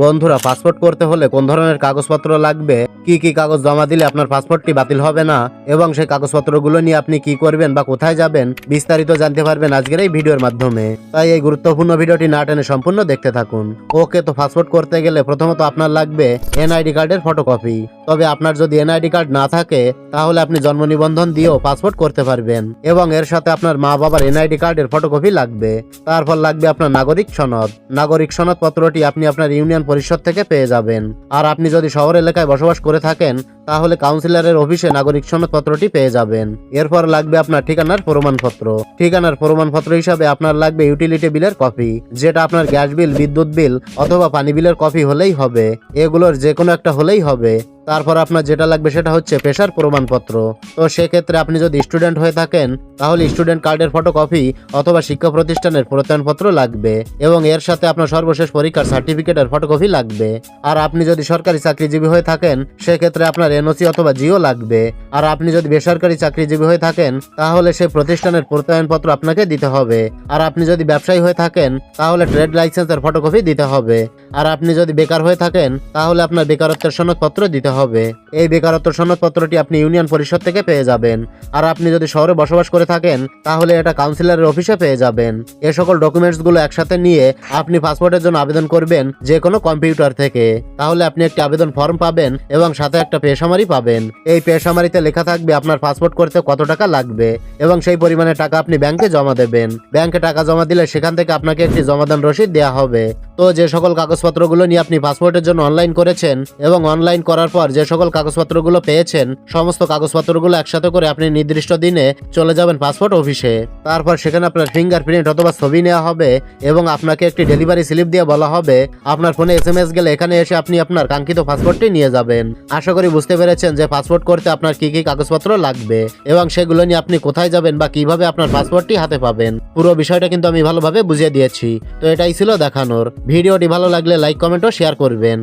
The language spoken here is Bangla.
বন্ধুরা, পাসপোর্ট করতে হলে কোন ধরনের কাগজপত্র লাগবে, কি কি কাগজ জমা দিলে আপনার পাসপোর্টটি বাতিল হবে না এবং সেই কাগজপত্রগুলো নিয়ে আপনি কি করবেন বা কোথায় যাবেন বিস্তারিত জানতে পারবেন আজকের এই ভিডিওর মাধ্যমে। তাই এই গুরুত্বপূর্ণ ভিডিওটি না টেনে সম্পূর্ণ দেখতে থাকুন। ওকে, তো পাসপোর্ট করতে গেলে প্রথমত আপনার লাগবে এনআইডি কার্ডের ফটোকপি। তবে আপনার যদি এনআইডি কার্ড না থাকে তাহলে আপনি জন্ম নিবন্ধন দিয়েও পাসপোর্ট করতে পারবেন এবং এর সাথে আপনার মা বাবার এনআইডি কার্ডের ফটোকপি লাগবে। তারপর লাগবে আপনার নাগরিক সনদ। নাগরিক সনদ পত্রটি আপনি আপনার ইউনিয়ন পরিষদ থেকে পেয়ে যাবেন। আর আপনি যদি শহর এলাকায় বসবাস করে থাকেন তাহলে কাউন্সিলরের অফিসে নাগরিক সনদ পত্রটি পেয়ে যাবেন। এরপর লাগবে আপনার ঠিকানার প্রমাণপত্র। ঠিকানার প্রমাণপত্র হিসাবে আপনার লাগবে ইউটিলিটি বিলের কপি, যেটা আপনার গ্যাস বিল, বিদ্যুৎ বিল অথবা পানি বিলের কপি হলেই হবে। এগুলোর যে কোনো একটা হলেই হবে। তারপর আপনার যেটা লাগবে সেটা হচ্ছে পেশার প্রমাণপত্র। তো সেক্ষেত্রে আপনি যদি স্টুডেন্ট হয়ে থাকেন তাহলে স্টুডেন্ট কার্ডের ফটোকপি অথবা শিক্ষা প্রতিষ্ঠানের প্রত্যয়নপত্র লাগবে এবং এর সাথে আপনার সর্বশেষ পরীক্ষার সার্টিফিকেটের ফটোকপি লাগবে। আর আপনি যদি সরকারি চাকরিজীবী হয়ে থাকেন সেক্ষেত্রে আপনার এনওসি অথবা জিও লাগবে। আর আপনি যদি বেসরকারি চাকরিজীবী হয়ে থাকেন তাহলে সেই প্রতিষ্ঠানের প্রত্যয়নপত্র আপনাকে দিতে হবে। আর আপনি যদি ব্যবসায়ী হয়ে থাকেন তাহলে ট্রেড লাইসেন্সের ফটোকপি দিতে হবে। আর আপনি যদি বেকার হয়ে থাকেন তাহলে আপনার বেকারত্বের সনদপত্র দিতে হবে। এই বেকারত্ব সনদপত্রটি আপনি ইউনিয়ন পরিষদ থেকে পেয়ে যাবেন। আর আপনি যদি শহরে বসবাস করে থাকেন তাহলে এটা কাউন্সিলরের অফিসে পেয়ে যাবেন। এই সকল ডকুমেন্টস গুলো একসাথে নিয়ে আপনি পাসপোর্টের জন্য আবেদন করবেন যে কোনো কম্পিউটার থেকে। তাহলে আপনি একটি আবেদন ফর্ম পাবেন এবং সাথে একটা পে সামারি পাবেন। এই পে সামারিতে লেখা থাকবে আপনার পাসপোর্ট করতে কত টাকা লাগবে এবং সেই পরিমাণে টাকা আপনি ব্যাংকে জমা দেবেন। ব্যাংকে টাকা জমা দিলে সেখান থেকে আপনাকে একটি জমাদান রসিদ দেওয়া হবে। তো যে সকল কাগজপত্রগুলো নিয়ে আপনি পাসপোর্টের জন্য অনলাইন করেছেন এবং অনলাইন করার পর যে সকল কাগজপত্রগুলো পেয়েছেন সমস্ত কাগজপত্রগুলো একসাথে করে আপনি নির্দিষ্ট দিনে চলে যাবেন পাসপোর্ট অফিসে। তারপর সেখানে আপনার ফিঙ্গারপ্রিন্ট অথবা ছবি নেওয়া হবে এবং আপনাকে একটি ডেলিভারি স্লিপ দিয়ে বলা হবে আপনার ফোনে এসএমএস গেলে এখানে এসে আপনি আপনার কাঙ্ক্ষিত পাসপোর্টটি নিয়ে যাবেন। আশা করি বুঝতে পেরেছেন যে পাসপোর্ট করতে আপনার কি কি কাগজপত্র লাগবে এবং সেগুলো নিয়ে আপনি কোথায় যাবেন বা কিভাবে আপনার পাসপোর্টটি হাতে পাবেন। পুরো বিষয়টা কিন্তু আমি ভালোভাবে বুঝিয়ে দিয়েছি। তো এটাই ছিল দেখানোর। ভিডিওটি ভালো লাগলে লাইক, কমেন্ট ও শেয়ার করবেন।